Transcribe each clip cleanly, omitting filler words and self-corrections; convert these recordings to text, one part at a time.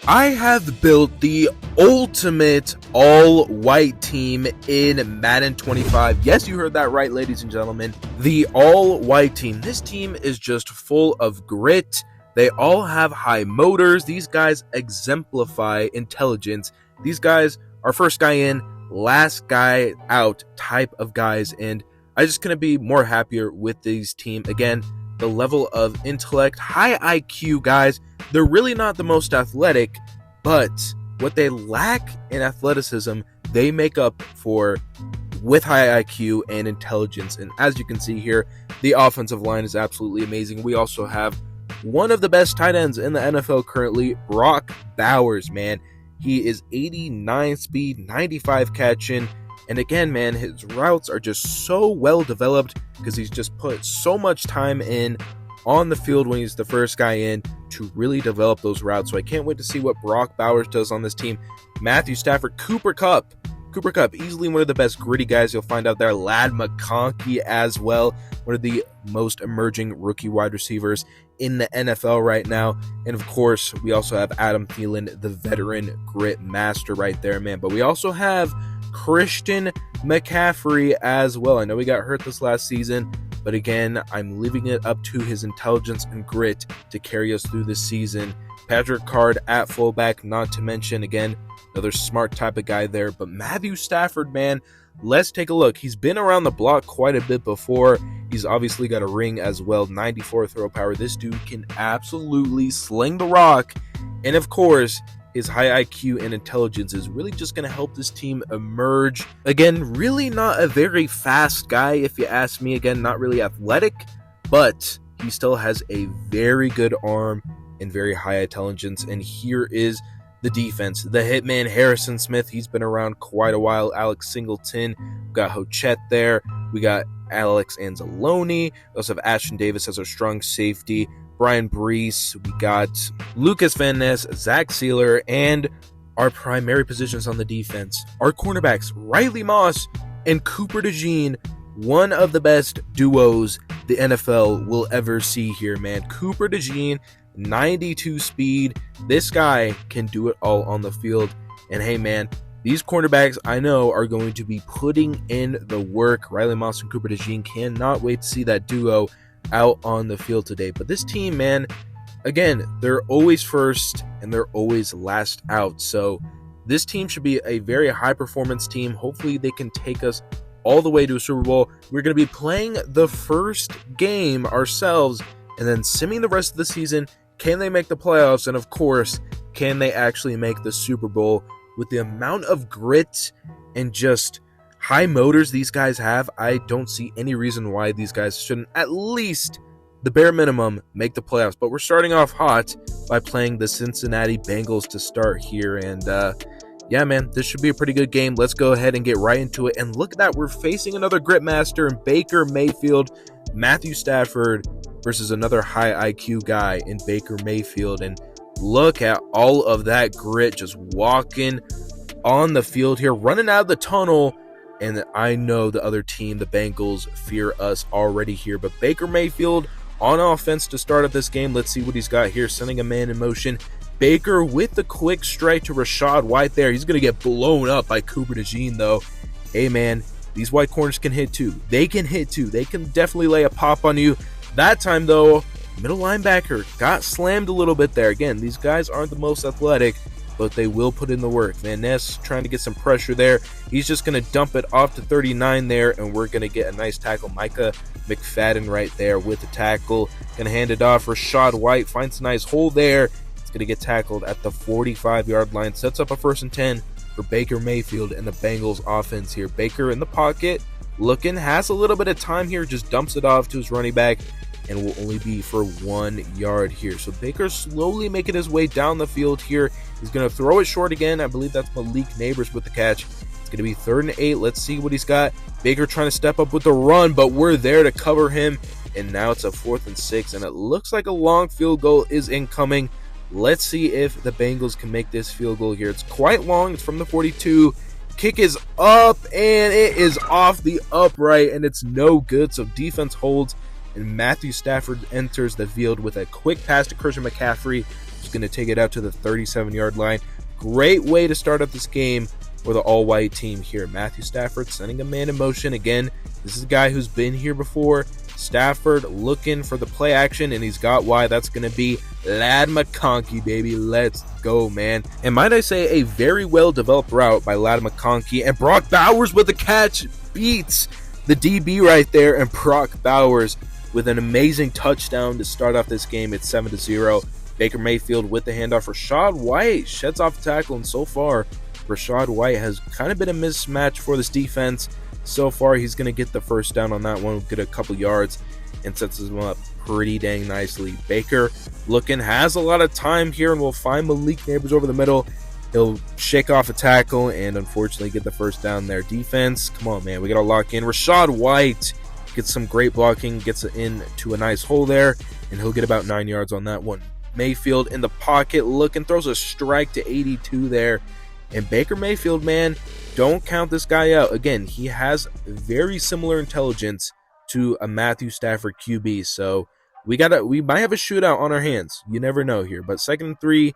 I have built the ultimate all-white team in Madden 25. Yes, you heard that right, ladies and gentlemen. The all-white team. This team is just full of grit. They all have high motors. These guys exemplify intelligence. These guys are first guy in, last guy out type of guys, and I just couldn't be more happier with this team. Again, the level of intellect, high IQ guys. They're really not the most athletic, but what they lack in athleticism, they make up for with high IQ and intelligence. And as you can see here, the offensive line is absolutely amazing. We also have one of the best tight ends in the NFL currently, Brock Bowers, man. He is 89 speed, 95 catching. And again, man, his routes are just so well developed because he's just put so much time in on the field when he's the first guy in to really develop those routes. So I can't wait to see what Brock Bowers does on this team. Matthew Stafford, Cooper Kupp, easily one of the best gritty guys you'll find out there. Ladd McConkey as well, one of the most emerging rookie wide receivers in the NFL right now. And of course, we also have Adam Thielen, the veteran grit master right there, man. But we also have Christian McCaffrey as well. I know he got hurt this last season, but again, I'm leaving it up to his intelligence and grit to carry us through this season. Patrick Card at fullback, not to mention, again, another smart type of guy there. But Matthew Stafford, man, let's take a look. He's been around the block quite a bit before. He's obviously got a ring as well, 94 throw power. This dude can absolutely sling the rock. And of course, his high IQ and intelligence is really just going to help this team emerge. Again, really not a very fast guy, if you ask me. Again, not really athletic, but he still has a very good arm and very high intelligence. And here is the defense. The hitman, Harrison Smith, he's been around quite a while. Alex Singleton, we got Hochette there. We got Alex Anzalone. We also have Ashton Davis as our strong safety. Brian Brees, we got Lucas Van Ness, Zach Sealer, and our primary positions on the defense. Our cornerbacks, Riley Moss and Cooper DeJean, one of the best duos the NFL will ever see here, man. Cooper DeJean, 92 speed. This guy can do it all on the field. And hey, man, these cornerbacks I know are going to be putting in the work. Riley Moss and Cooper DeJean, cannot wait to see that duo out on the field today. But this team, man, again, they're always first and they're always last out. So this team should be a very high performance team. Hopefully they can take us all the way to a Super Bowl. We're going to be playing the first game ourselves and then simming the rest of the season. Can they make the playoffs? And of course, can they actually make the Super Bowl? With the amount of grit and just high motors these guys have, I don't see any reason why these guys shouldn't at least, the bare minimum, make the playoffs. But we're starting off hot by playing the Cincinnati Bengals to start here. And yeah, man, this should be a pretty good game. Let's go ahead and get right into it. And look at that, we're facing another grit master in Baker Mayfield. Matthew Stafford versus another high IQ guy in Baker Mayfield. And look at all of that grit just walking on the field here, running out of the tunnel. And I know the other team, the Bengals, fear us already here. But Baker Mayfield on offense to start up this game. Let's see what he's got here. Sending a man in motion. Baker with the quick strike to Rachaad White there. He's going to get blown up by Cooper DeJean, though. Hey, man, these white corners can hit too. They can hit too. They can definitely lay a pop on you. That time, though, middle linebacker got slammed a little bit there. Again, these guys aren't the most athletic, but they will put in the work. Van Ness trying to get some pressure there. He's just going to dump it off to 39 there, and we're going to get a nice tackle. Micah McFadden right there with the tackle. Going to hand it off. Rachaad White finds a nice hole there. It's going to get tackled at the 45-yard line. Sets up a 1st and 10 for Baker Mayfield and the Bengals offense here. Baker in the pocket, looking, has a little bit of time here, just dumps it off to his running back, and will only be for 1 yard here. So Baker slowly making his way down the field here. He's going to throw it short again. I believe that's Malik Neighbors with the catch. It's going to be 3rd and 8. Let's see what he's got. Baker trying to step up with the run, but we're there to cover him. And now it's a 4th and 6, and it looks like a long field goal is incoming. Let's see if the Bengals can make this field goal here. It's quite long. It's from the 42. Kick is up, and it is off the upright, and it's no good. So defense holds, and Matthew Stafford enters the field with a quick pass to Christian McCaffrey. Just going to take it out to the 37-yard line. Great way to start up this game for the all-white team here. Matthew Stafford sending a man in motion. Again, this is a guy who's been here before. Stafford looking for the play action, and he's got why. That's going to be Ladd McConkey, baby. Let's go, man. And might I say, a very well-developed route by Ladd McConkey. And Brock Bowers with the catch beats the DB right there. And Brock Bowers with an amazing touchdown to start off this game. It's 7-0. Baker Mayfield with the handoff. Rachaad White sheds off the tackle, and so far, Rachaad White has kind of been a mismatch for this defense. So far, he's going to get the first down on that one, get a couple yards, and sets him up pretty dang nicely. Baker looking, has a lot of time here, and will find Malik Neighbors over the middle. He'll shake off a tackle and unfortunately get the first down there. Defense, come on, man, we got to lock in. Rachaad White gets some great blocking, gets into a nice hole there, and he'll get about 9 yards on that one. Mayfield in the pocket looking, throws a strike to 82 there. And Baker Mayfield, man, don't count this guy out. Again, he has very similar intelligence to a Matthew Stafford QB. So we might have a shootout on our hands. You never know here. But 2nd and 3,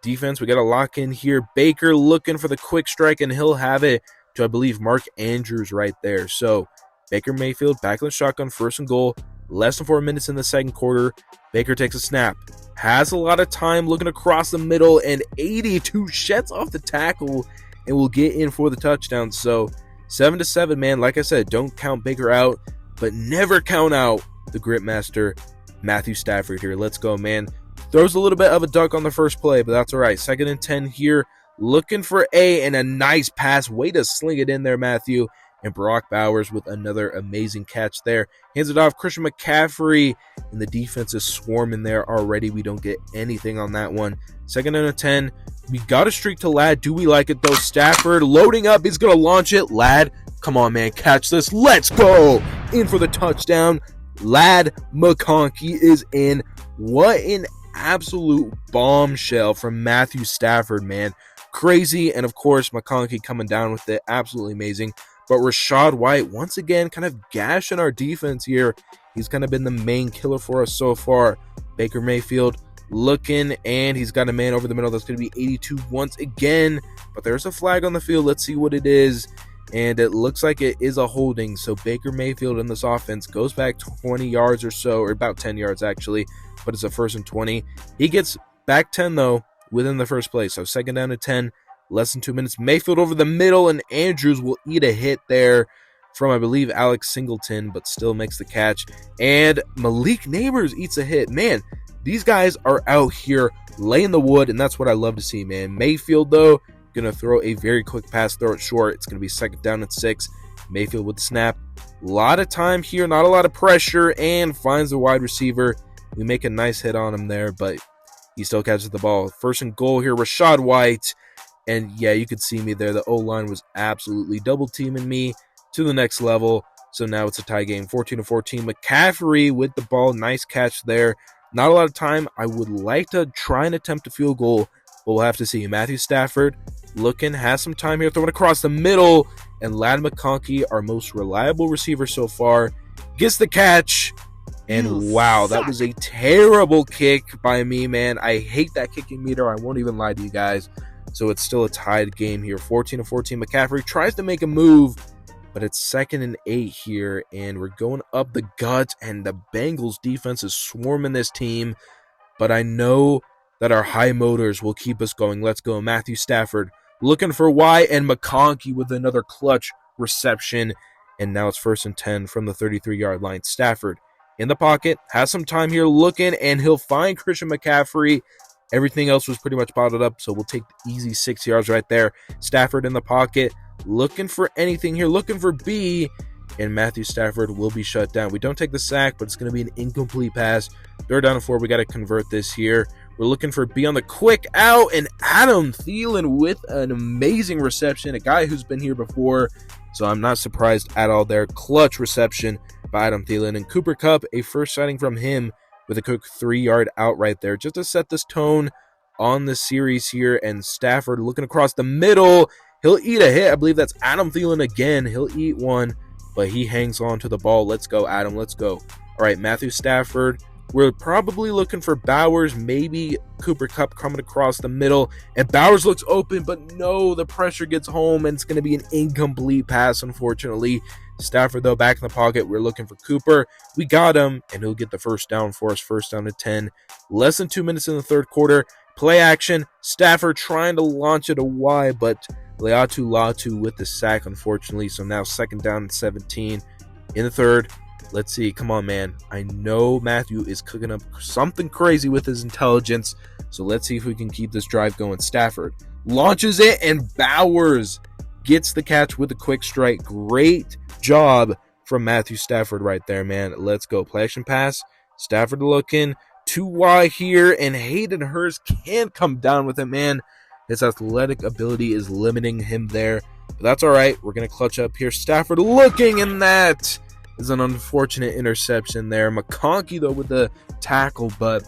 defense, we got to lock in here. Baker looking for the quick strike, and he'll have it to, I believe, Mark Andrews right there. So Baker Mayfield back on the shotgun, 1st and goal. Less than 4 minutes in the second quarter. Baker takes a snap. Has a lot of time looking across the middle, and 82 sheds off the tackle and will get in for the touchdown. So 7-7, man. Like I said, don't count Baker out, but never count out the Grit Master, Matthew Stafford here. Let's go, man. Throws a little bit of a duck on the first play, but that's all right. 2nd and 10 here. Looking for and a nice pass. Way to sling it in there, Matthew. And Brock Bowers with another amazing catch there. Hands it off. Christian McCaffrey. And the defense is swarming there already. We don't get anything on that one. 2nd and 10. We got a streak to Ladd. Do we like it, though? Stafford loading up. He's going to launch it. Ladd, come on, man. Catch this. Let's go. In for the touchdown. Ladd McConkey is in. What an absolute bombshell from Matthew Stafford, man. Crazy. And, of course, McConkey coming down with it. Absolutely amazing. But Rachaad White, once again, kind of gashing our defense here. He's kind of been the main killer for us so far. Baker Mayfield looking, and he's got a man over the middle. That's going to be 82 once again. But there's a flag on the field. Let's see what it is. And it looks like it is a holding. So Baker Mayfield in this offense goes back 20 yards or so, or about 10 yards actually. But it's a 1st and 20. He gets back 10, though, within the first play. So 2nd down and 10. Less than 2 minutes. Mayfield over the middle, and Andrews will eat a hit there from, I believe, Alex Singleton, but still makes the catch. And Malik Neighbors eats a hit. Man, these guys are out here laying the wood, and that's what I love to see, man. Mayfield, though, going to throw a very quick pass, throw it short. It's going to be 2nd down and 6. Mayfield with the snap. A lot of time here, not a lot of pressure, and finds the wide receiver. We make a nice hit on him there, but he still catches the ball. 1st and goal here, Rachaad White. And yeah, you could see me there. The O-line was absolutely double teaming me to the next level. So now it's a tie game, 14-14. McCaffrey with the ball. Nice catch there. Not a lot of time. I would like to try and attempt a field goal, but we'll have to see. Matthew Stafford looking, has some time here, throwing across the middle. And Ladd McConkey, our most reliable receiver so far, gets the catch. And wow, that was a terrible kick by me, man. I hate that kicking meter. I won't even lie to you guys. So it's still a tied game here, 14-14. McCaffrey tries to make a move, but it's 2nd and 8 here, and we're going up the gut, and the Bengals defense is swarming this team, but I know that our high motors will keep us going. Let's go. Matthew Stafford looking for Y, and McConkey with another clutch reception, and now it's 1st and 10 from the 33-yard line. Stafford in the pocket, has some time here looking, and he'll find Christian McCaffrey. Everything else was pretty much bottled up, so we'll take the easy 6 yards right there. Stafford in the pocket, looking for anything here, looking for B, and Matthew Stafford will be shut down. We don't take the sack, but it's going to be an incomplete pass. 3rd down and 4, we got to convert this here. We're looking for B on the quick out, and Adam Thielen with an amazing reception, a guy who's been here before, so I'm not surprised at all there. Clutch reception by Adam Thielen, and Cooper Kupp, a first sighting from him, with a quick 3-yard out right there, just to set this tone on the series here. And Stafford looking across the middle. He'll eat a hit. I believe that's Adam Thielen again. He'll eat one, but he hangs on to the ball. Let's go, Adam. Let's go. All right, Matthew Stafford We're probably looking for Bowers, maybe Cooper Kupp coming across the middle, and Bowers looks open, but no, the pressure gets home, and it's going to be an incomplete pass, unfortunately. Stafford, though, back in the pocket. We're looking for Cooper. We got him, and he'll get the first down for us, first down to 10. Less than 2 minutes in the third quarter. Play action. Stafford trying to launch it wide, but Laiatu Latu with the sack, unfortunately. So now second down and 17 in the third. Let's see. Come on, man. I know Matthew is cooking up something crazy with his intelligence. So let's see if we can keep this drive going. Stafford launches it, and Bowers gets the catch with a quick strike. Great job from Matthew Stafford right there, man. Let's go. Play action pass. Stafford looking. 2 here, and Hayden Hurst can't come down with it, man. His athletic ability is limiting him there. But that's all right. We're going to clutch up here. Stafford looking, and that is an unfortunate interception there. McConkey, though, with the tackle, but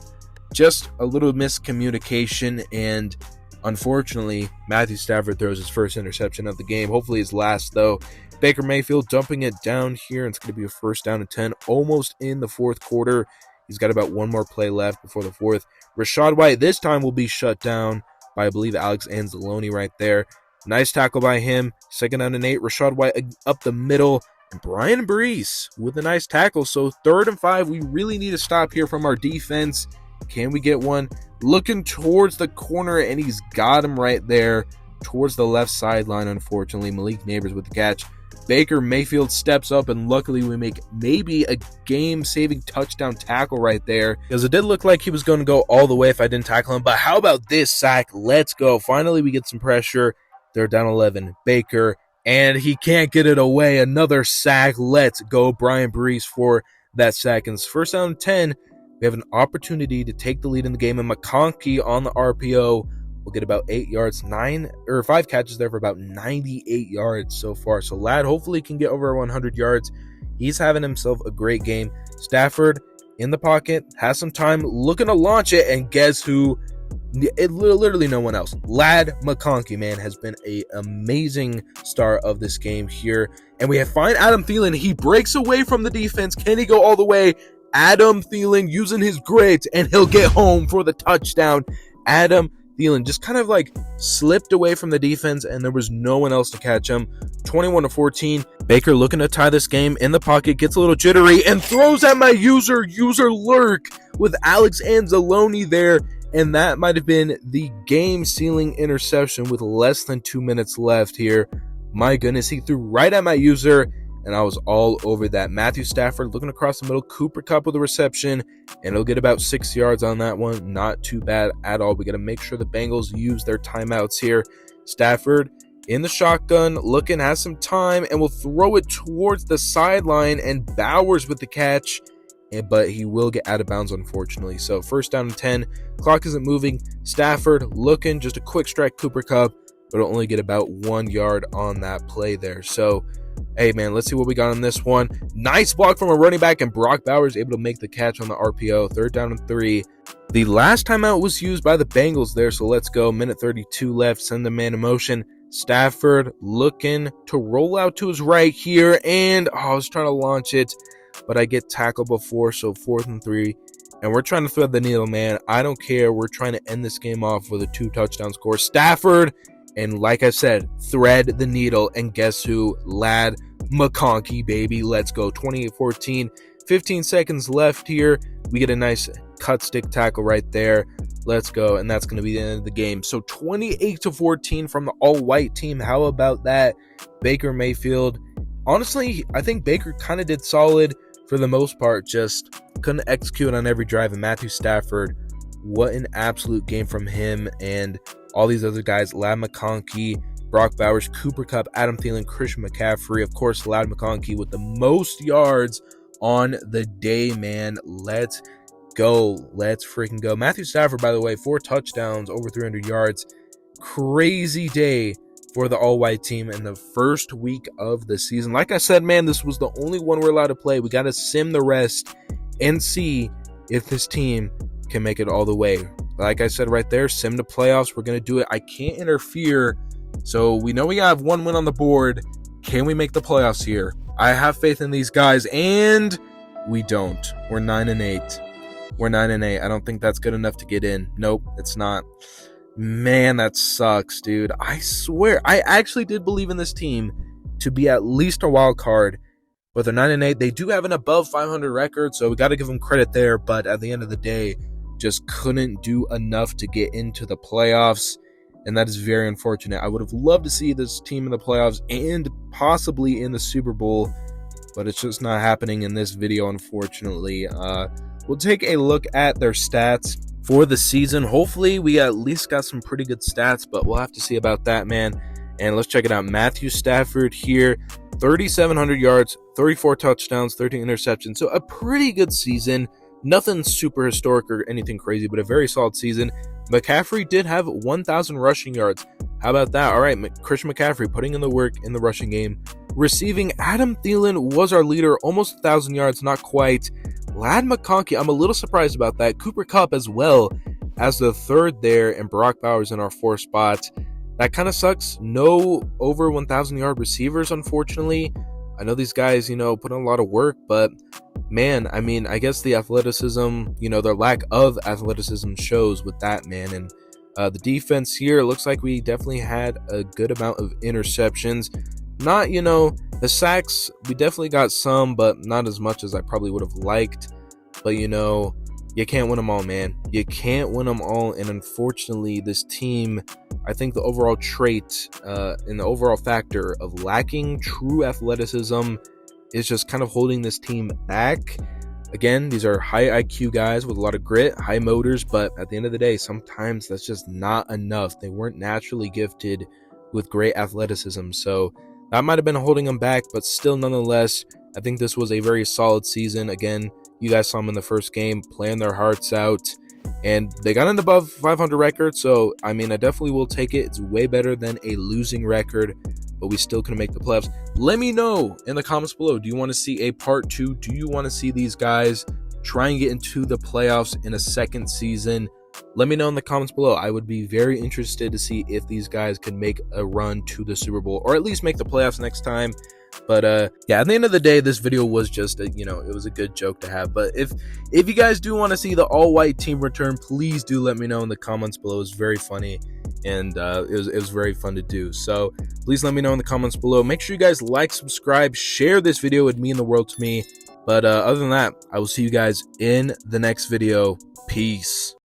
just a little miscommunication, and unfortunately, Matthew Stafford throws his first interception of the game. Hopefully his last, though. Baker Mayfield dumping it down here, and it's going to be a first down and 10, almost in the fourth quarter. He's got about one more play left before the fourth. Rachaad White this time will be shut down by, I believe, Alex Anzalone right there. Nice tackle by him. Second down and 8. Rachaad White up the middle. And Brian Brees with a nice tackle. So 3rd and 5. We really need to stop here from our defense. Can we get one? Looking towards the corner, and he's got him right there towards the left sideline, unfortunately. Malik Neighbors with the catch. Baker Mayfield steps up, and luckily we make maybe a game-saving touchdown tackle right there, because it did look like he was going to go all the way if I didn't tackle him. But how about this sack? Let's go. Finally, we get some pressure. They're down 11. Baker, and he can't get it away. Another sack. Let's go. Brian Brees for that sack. And it's first down and 10. We have an opportunity to take the lead in the game, and McConkey on the RPO will get about 8 yards, 5 catches there for about 98 yards so far. So Ladd hopefully can get over 100 yards. He's having himself a great game. Stafford in the pocket, has some time, looking to launch it, and guess who? Literally no one else. Ladd McConkey, man, has been an amazing star of this game here. And we have find Adam Thielen. He breaks away from the defense. Can he go all the way? Adam Thielen using his grit, and he'll get home for the touchdown. Adam Thielen just kind of like slipped away from the defense, and there was no one else to catch him. 21-14. Baker looking to tie this game in the pocket, gets a little jittery, and throws at my user lurk with Alex Anzalone there, and that might have been the game-sealing interception with less than 2 minutes left here. My goodness, he threw right at my user, and I was all over that. Matthew Stafford looking across the middle. Cooper Kupp with a reception, and he'll get about 6 yards on that one. Not too bad at all. We got to make sure the Bengals use their timeouts here. Stafford in the shotgun, looking, has some time, and will throw it towards the sideline, and Bowers with the catch, but he will get out of bounds, unfortunately. So first down and 10. Clock isn't moving. Stafford looking, just a quick strike, Cooper Kupp, but will only get about 1 yard on that play there. So hey, man, let's see what we got on this one. Nice block from a running back, and Brock Bowers able to make the catch on the RPO. 3rd down and 3. The last timeout was used by the Bengals there, so let's go. Minute 32 left. Send the man in motion. Stafford looking to roll out to his right here, and I was trying to launch it, but I get tackled before, so 4th and 3. And we're trying to thread the needle, man. I don't care. We're trying to end this game off with a 2-touchdown score. Stafford, and like I said, thread the needle, and guess who? Ladd McConkey, baby. Let's go. 28-14. 15 seconds left here. We get a nice cut stick tackle right there. Let's go. And that's going to be the end of the game. So 28-14 from the all-white team. How about that? Baker Mayfield. Honestly, I think Baker kind of did solid for the most part. Just couldn't execute on every drive. And Matthew Stafford, what an absolute game from him and all these other guys. Ladd McConkey, Brock Bowers, Cooper Kupp, Adam Thielen, Christian McCaffrey. Of course, Ladd McConkey with the most yards on the day, man. Let's go. Let's freaking go. Matthew Stafford, by the way, 4 touchdowns, over 300 yards. Crazy day for the all-white team in the first week of the season. Like I said, man, this was the only one we're allowed to play. We got to sim the rest and see if this team can make it all the way. Like I said right there, sim to playoffs. We're going to do it. I can't interfere. So we know we have 1 win on the board. Can we make the playoffs here? I have faith in these guys, and we don't. We're 9-8. We're 9-8. I don't think that's good enough to get in. Nope, it's not. Man, that sucks, dude. I swear, I actually did believe in this team to be at least a wild card. But they're 9-8. They do have an above 500 record, so we got to give them credit there. But at the end of the day, just couldn't do enough to get into the playoffs, and that is very unfortunate. I would have loved to see this team in the playoffs and possibly in the Super Bowl, but it's just not happening in this video, unfortunately. We'll take a look at their stats for the season. Hopefully, we at least got some pretty good stats, but we'll have to see about that, man. And let's check it out. Matthew Stafford here, 3,700 yards, 34 touchdowns, 13 interceptions. So a pretty good season. Nothing super historic or anything crazy, but a very solid season. McCaffrey did have 1,000 rushing yards. How about that? All right, Christian McCaffrey putting in the work in the rushing game. Receiving, Adam Thielen was our leader, almost 1,000 yards, not quite. Ladd McConkey, I'm a little surprised about that. Cooper Kupp as well as the third there, and Brock Bowers in our fourth spot. That kind of sucks. No over 1,000-yard receivers, unfortunately. I know these guys, put in a lot of work, but man, I mean, I guess the athleticism, their lack of athleticism shows with that, man. And the defense here, it looks like we definitely had a good amount of interceptions. Not, the sacks, we definitely got some, but not as much as I probably would have liked. But, you can't win them all, man. You can't win them all. And unfortunately, this team, I think the overall trait and the overall factor of lacking true athleticism is just kind of holding this team back. Again, these are high IQ guys with a lot of grit, high motors, but at the end of the day, sometimes that's just not enough. They weren't naturally gifted with great athleticism. So that might have been holding them back, but still, nonetheless, I think this was a very solid season. Again, you guys saw them in the first game playing their hearts out, and they got an above 500 record. So, I mean, I definitely will take it. It's way better than a losing record, but we still couldn't make the playoffs. Let me know in the comments below. Do you want to see a part 2? Do you want to see these guys try and get into the playoffs in a second season? Let me know in the comments below. I would be very interested to see if these guys can make a run to the Super Bowl, or at least make the playoffs next time. But yeah, at the end of the day, this video was just it was a good joke to have. But if you guys do want to see the all-white team return, please do let me know in the comments below. It was very funny, and it was very fun to do. So please let me know in the comments below. Make sure you guys like, subscribe, share this video. It would mean the world to me. But other than that, I will see you guys in the next video. Peace.